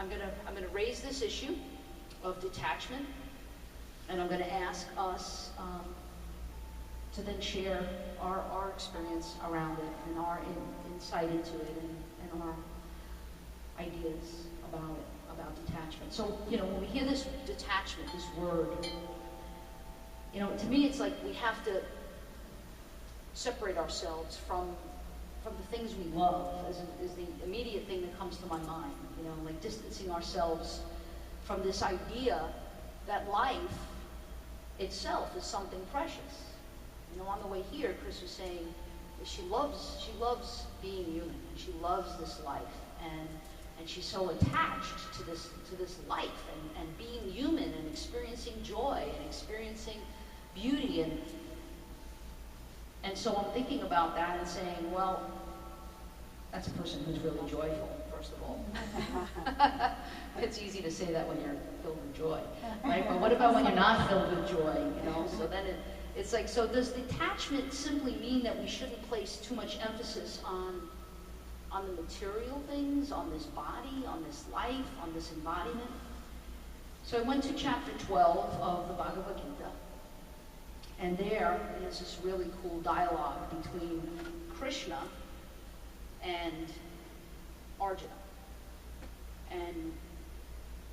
I'm gonna raise this issue of detachment, and I'm gonna ask us to then share our experience around it and our insight into it and our ideas about it, about detachment. So, you know, when we hear this detachment, this word, you know, to me it's like we have to separate ourselves from the things we love, is the immediate thing that comes to my mind. You know, like distancing ourselves from this idea that life itself is something precious. You know, on the way here, Chris was saying that she loves being human, and she loves this life, and she's so attached to this life and being human and experiencing joy and experiencing beauty, and so I'm thinking about that and saying, well, that's a person who's really joyful, first of all. It's easy to say that when you're filled with joy, right? But what about when you're not filled with joy, you know? So then it's like, so does detachment simply mean that we shouldn't place too much emphasis on the material things, on this body, on this life, on this embodiment? So I went to chapter 12 of the Bhagavad Gita, and there's this really cool dialogue between Krishna and Arjuna. And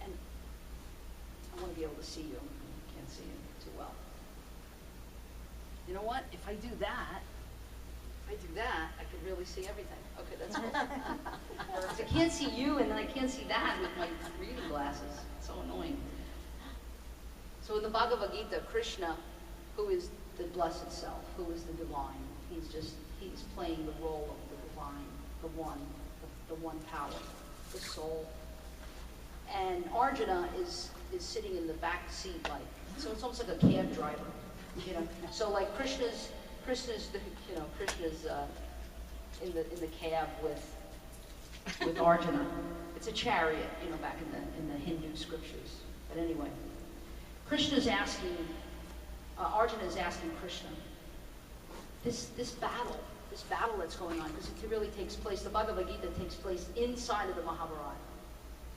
I want to be able to see you. I can't see you too well. You know what? If I do that, I could really see everything. Okay, that's cool. I can't see you, and then I can't see that with my reading glasses. It's so annoying. So in the Bhagavad Gita, Krishna, who is the blessed self, who is the divine, he's playing the role of the divine, the one power, the soul. And Arjuna is sitting in the back seat, like, so it's almost like a cab driver, you know. So like Krishna's in the cab with Arjuna. It's a chariot, you know, back in the Hindu scriptures. But anyway, Arjuna is asking Krishna, this battle that's going on, because it really takes place, the Bhagavad Gita takes place inside of the Mahabharata,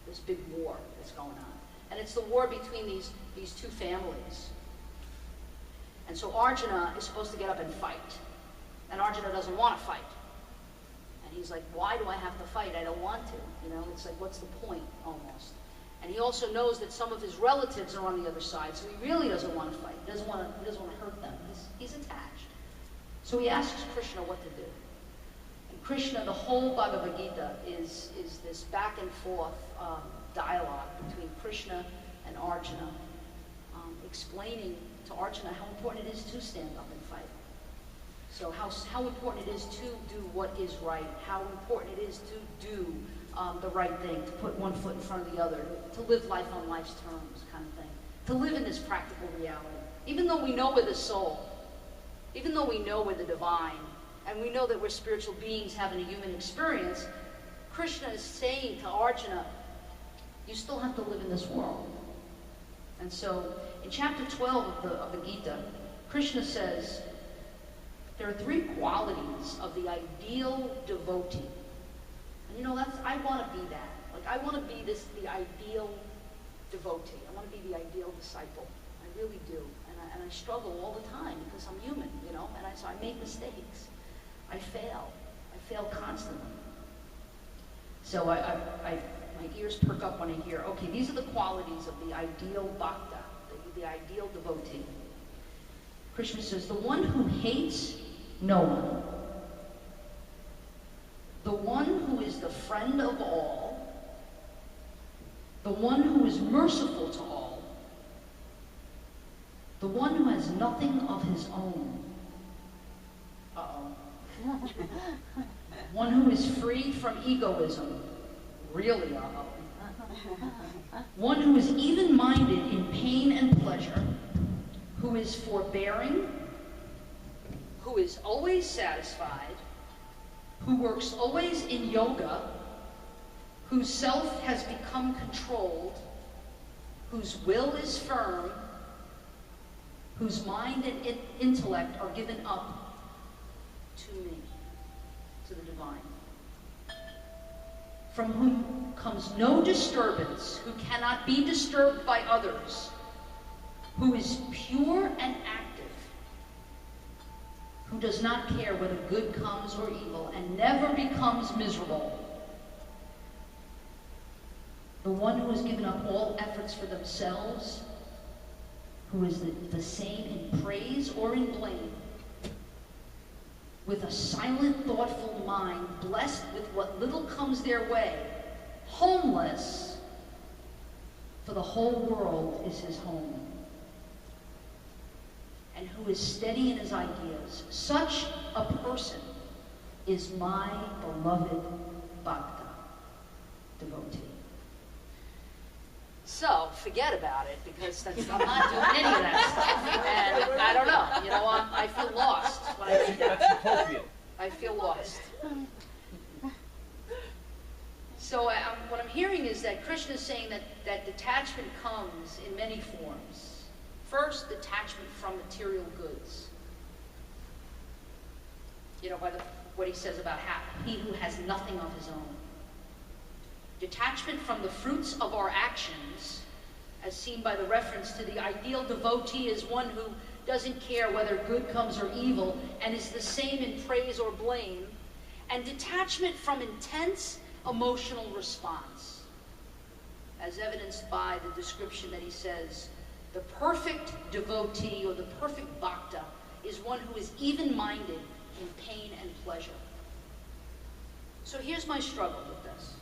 this big war that's going on. And it's the war between these two families. And so Arjuna is supposed to get up and fight. And Arjuna doesn't want to fight. And he's like, why do I have to fight? I don't want to. You know, it's like, what's the point, almost? And he also knows that some of his relatives are on the other side, so he really doesn't want to fight. He doesn't want to hurt them. He's attached. So he asks Krishna what to do. And Krishna, the whole Bhagavad Gita is this back and forth dialogue between Krishna and Arjuna, explaining to Arjuna how important it is to stand up and fight. So how important it is to do what is right, how important it is to do the right thing, to put one foot in front of the other, to live life on life's terms, kind of thing. To live in this practical reality. Even though we know we're the soul, even though we know we're the divine, and we know that we're spiritual beings having a human experience, Krishna is saying to Arjuna, you still have to live in this world. And so, in chapter 12 of the Gita, Krishna says, there are three qualities of the ideal devotee. And you know, I want to be that. Like, I want to be the ideal devotee. I want to be the ideal disciple. I really do. And I struggle all the time because I'm human, you know, and so I make mistakes. I fail. I fail constantly. So my ears perk up when I hear, okay, these are the qualities of the ideal bhakta, the ideal devotee. Krishna says, the one who hates no one, the one who is the friend of all, the one who is merciful to all, the one who has nothing of his own. One who is free from egoism. Really, One who is even-minded in pain and pleasure, who is forbearing, who is always satisfied, who works always in yoga, whose self has become controlled, whose will is firm, whose mind and intellect are given up to me, to the divine. from whom comes no disturbance, who cannot be disturbed by others, who is pure and active, who does not care whether good comes or evil, and never becomes miserable. The one who has given up all efforts for themselves, who is the same in praise or in blame, with a silent, thoughtful mind, blessed with what little comes their way, homeless, for the whole world is his home, and who is steady in his ideas. Such a person is my beloved Bhakta, devotee. So, forget about it, because I'm not doing any of that stuff. And I don't know, you know, I feel lost when I read that. That's appropriate. I feel lost. So what I'm hearing is that Krishna is saying that detachment comes in many forms. First, detachment from material goods. You know, by what he says about he who has nothing of his own. Detachment from the fruits of our actions, as seen by the reference to the ideal devotee, is one who doesn't care whether good comes or evil, and is the same in praise or blame. And detachment from intense emotional response, as evidenced by the description that he says, the perfect devotee or the perfect bhakta is one who is even-minded in pain and pleasure. So here's my struggle with this.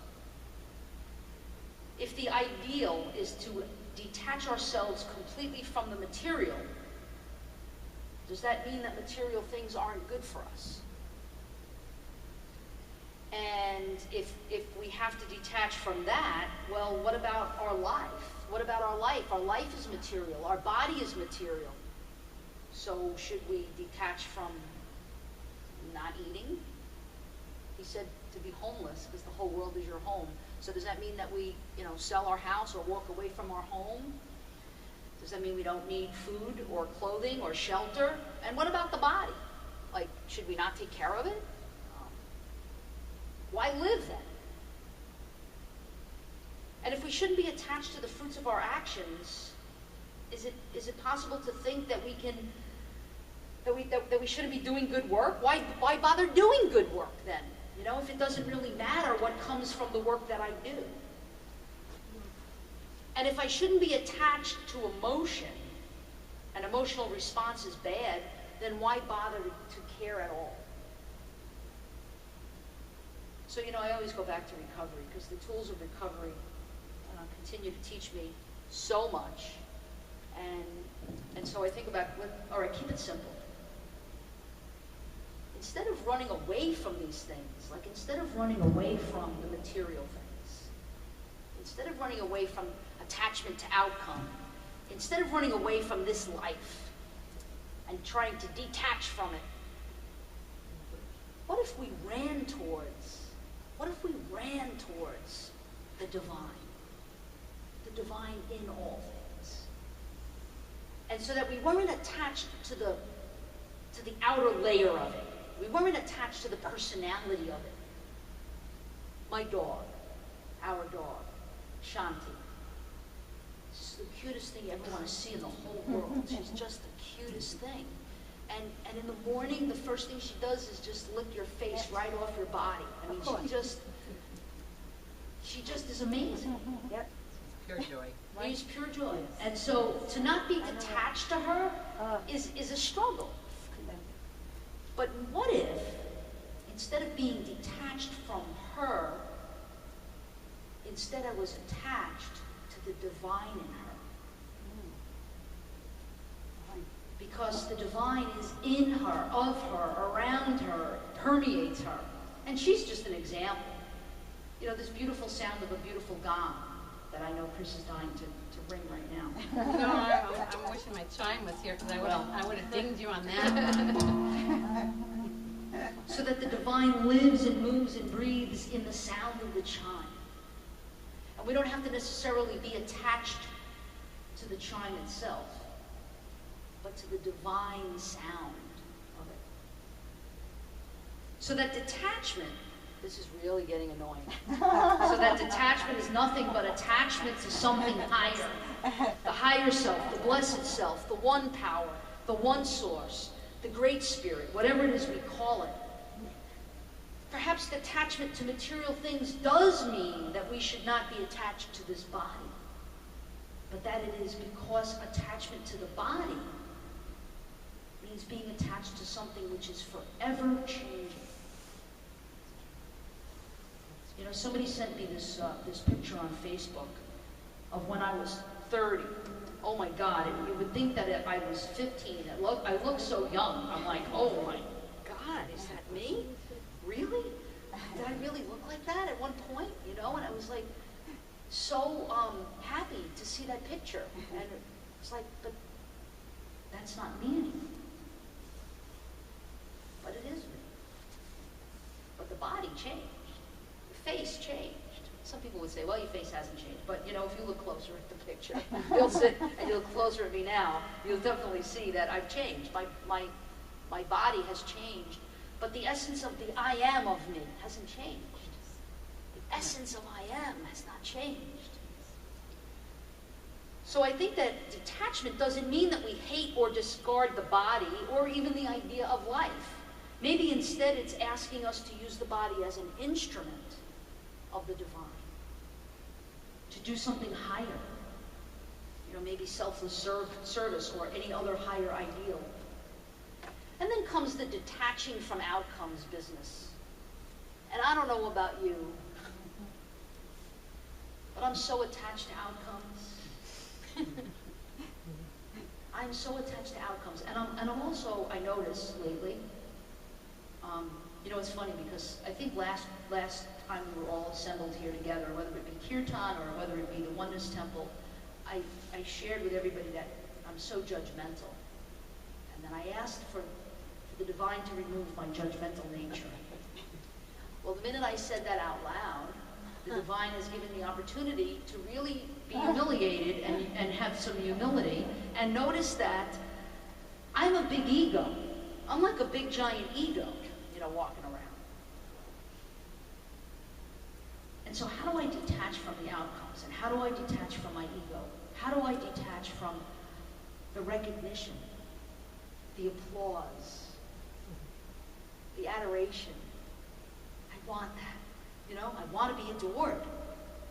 If the ideal is to detach ourselves completely from the material, does that mean that material things aren't good for us? And if we have to detach from that, well, what about our life? What about our life? Our life is material. Our body is material. So should we detach from not eating? He said to be homeless because the whole world is your home. So does that mean that we, sell our house or walk away from our home? Does that mean we don't need food or clothing or shelter? And what about the body? Like, should we not take care of it? Why live then? And if we shouldn't be attached to the fruits of our actions, is it possible to think that we can that we shouldn't be doing good work? Why bother doing good work then? If it doesn't really matter what comes from the work that I do. And if I shouldn't be attached to emotion, and emotional response is bad, then why bother to care at all? So, I always go back to recovery, because the tools of recovery continue to teach me so much. And so I think about, all right, keep it simple. Instead of running away from these things, like instead of running away from the material things, instead of running away from attachment to outcome, instead of running away from this life and trying to detach from it, what if we ran towards the divine in all things? And so that we weren't attached to the outer layer of it. We weren't attached to the personality of it. My dog, our dog, Shanti. She's the cutest thing you ever want to see in the whole world. She's just the cutest thing. And in the morning, the first thing she does is just lick your face right off your body. I mean, she just is amazing. Yep. Pure joy. It's pure joy. And so to not be attached to her is a struggle. But what if, instead of being detached from her, instead I was attached to the divine in her? Because the divine is in her, of her, around her, permeates her. And she's just an example. This beautiful sound of a beautiful gong that I know Chris is dying to ring right now. No, I'm wishing my chime was here, because I would have dinged you on that. So that the divine lives and moves and breathes in the sound of the chime. And we don't have to necessarily be attached to the chime itself, but to the divine sound of it. So that detachment this is really getting annoying. So that detachment is nothing but attachment to something higher. The higher self, the blessed self, the one power, the one source, the great spirit, whatever it is we call it. Perhaps detachment to material things does mean that we should not be attached to this body. But that it is because attachment to the body means being attached to something which is forever changing. You know, somebody sent me this picture on Facebook of when I was 30. Oh my God, you would think that if I was 15, I look so young. I'm like, oh my God, is that me? Really? Did I really look like that at one point? You know, and I was like so happy to see that picture. And it's like, but that's not me anymore. But it is me. But the body changed. The face changed. Some people would say, well, your face hasn't changed. But, you know, if you look closer at the picture, you'll sit and you look closer at me now, you'll definitely see that I've changed. My body has changed. But the essence of the I am of me hasn't changed. The essence of I am has not changed. So I think that detachment doesn't mean that we hate or discard the body or even the idea of life. Maybe instead it's asking us to use the body as an instrument of the divine. To do something higher. You know, maybe selfless service or any other higher ideal. And then comes the detaching from outcomes business. And I don't know about you, but I'm so attached to outcomes. I'm so attached to outcomes. And I'm also, I notice lately, you know, it's funny because I think last time we were all assembled here together, whether it be Kirtan or whether it be the Oneness Temple, I shared with everybody that I'm so judgmental. And then I asked for the divine to remove my judgmental nature. Well, the minute I said that out loud, the divine has given the opportunity to really be humiliated and have some humility and notice that I'm a big ego. I'm like a big giant ego, you know, walking around. And so how do I detach from the outcomes? And how do I detach from my ego? How do I detach from the recognition, the applause, the adoration? I want that. You know, I want to be adored.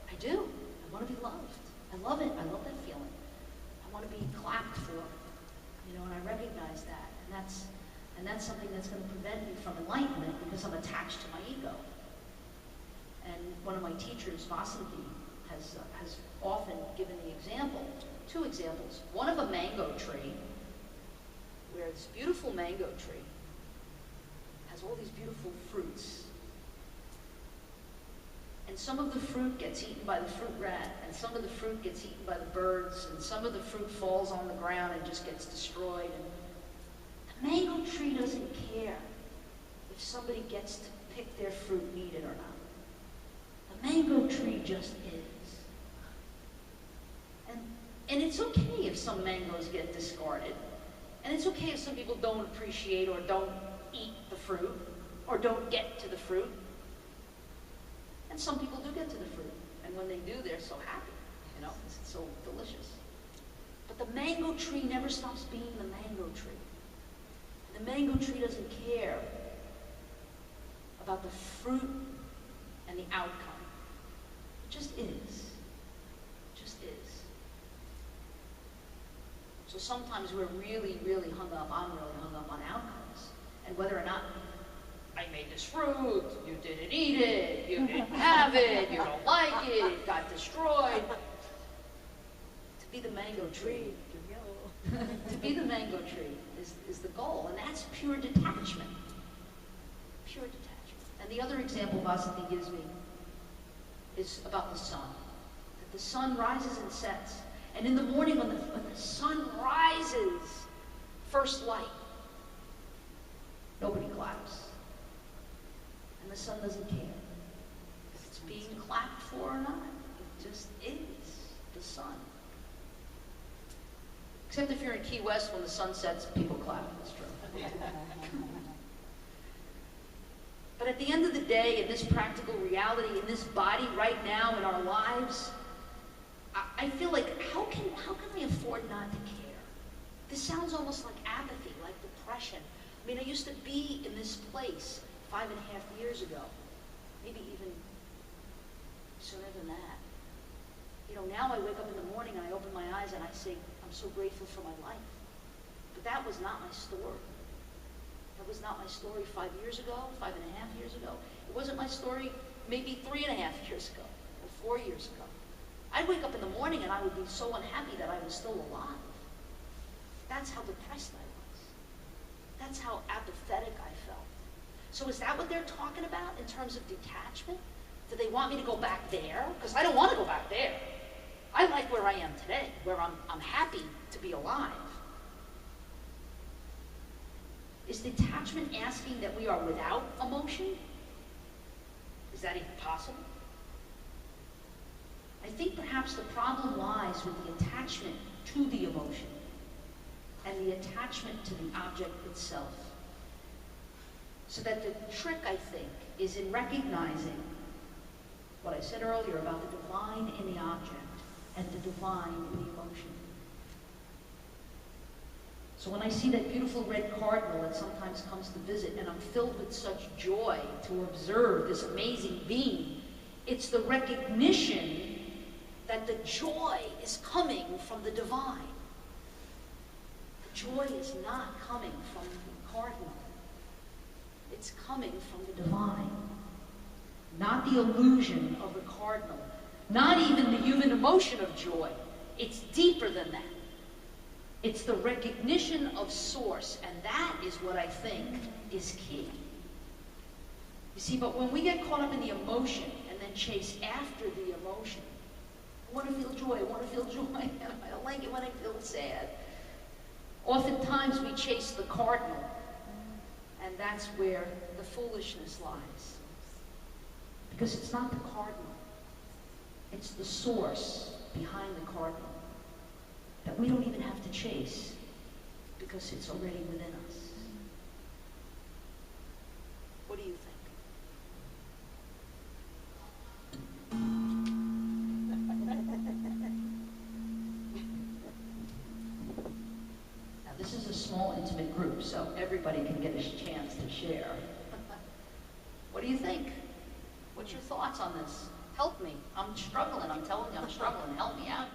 I do. I want to be loved. I love it. I love that feeling. I want to be clapped for. You know, and I recognize that. And that's something that's going to prevent me from enlightenment because I'm attached to my ego. And one of my teachers, Vasanthi, has often given the example, two examples. One of a mango tree, where this beautiful mango tree has all these beautiful fruits. And some of the fruit gets eaten by the fruit rat, and some of the fruit gets eaten by the birds, and some of the fruit falls on the ground and just gets destroyed. And the mango tree doesn't care if somebody gets to pick their fruit and eat it or not. The mango tree just is. And it's okay if some mangoes get discarded. And it's okay if some people don't appreciate or don't eat the fruit or don't get to the fruit. And some people do get to the fruit. And when they do, they're so happy. You know, it's so delicious. But the mango tree never stops being the mango tree. And the mango tree doesn't care about the fruit and the outcome. It just is. It just is. So sometimes we're really, really hung up, I'm really hung up on outcomes. And whether or not I made this fruit, you didn't eat it, you didn't have it, you don't like it, it got destroyed. To be the mango tree. To be the mango tree is the goal, and that's pure detachment. Pure detachment. And the other example Vasanthi gives me is about the sun. That the sun rises and sets. And in the morning when the sun rises, first light, nobody claps. And the sun doesn't care if it's being clapped for or not. It just is the sun. Except if you're in Key West, when the sun sets, people clap. That's true. But at the end of the day, in this practical reality, in this body right now, in our lives, I feel like, how can we afford not to care? This sounds almost like apathy, like depression. I mean, I used to be in this place 5.5 years ago, maybe even sooner than that. You know, now I wake up in the morning and I open my eyes and I say, I'm so grateful for my life. But that was not my story. That was not my story 5 years ago, 5.5 years ago. It wasn't my story maybe 3.5 years ago or 4 years ago. I'd wake up in the morning and I would be so unhappy that I was still alive. That's how depressed I was. That's how apathetic I felt. So is that what they're talking about in terms of detachment? Do they want me to go back there? Because I don't want to go back there. I like where I am today, where I'm happy to be alive. Is detachment asking that we are without emotion? Is that even possible? I think perhaps the problem lies with the attachment to the emotion and the attachment to the object itself. So that the trick, I think, is in recognizing what I said earlier about the divine in the object and the divine in the emotion. So when I see that beautiful red cardinal that sometimes comes to visit, and I'm filled with such joy to observe this amazing being, it's the recognition that the joy is coming from the divine. The joy is not coming from the cardinal. It's coming from the divine. Not the illusion of the cardinal. Not even the human emotion of joy. It's deeper than that. It's the recognition of source, and that is what I think is key. You see, but when we get caught up in the emotion and then chase after the emotion, I want to feel joy, I want to feel joy, and I don't like it when I feel sad. Oftentimes we chase the cardinal, and that's where the foolishness lies. Because it's not the cardinal. It's the source behind the cardinal that we don't even have to chase because it's already within us. What do you think? Now this is a small, intimate group, so everybody can get a chance to share. What do you think? What's your thoughts on this? Help me. I'm struggling. I'm telling you, I'm struggling. Help me out.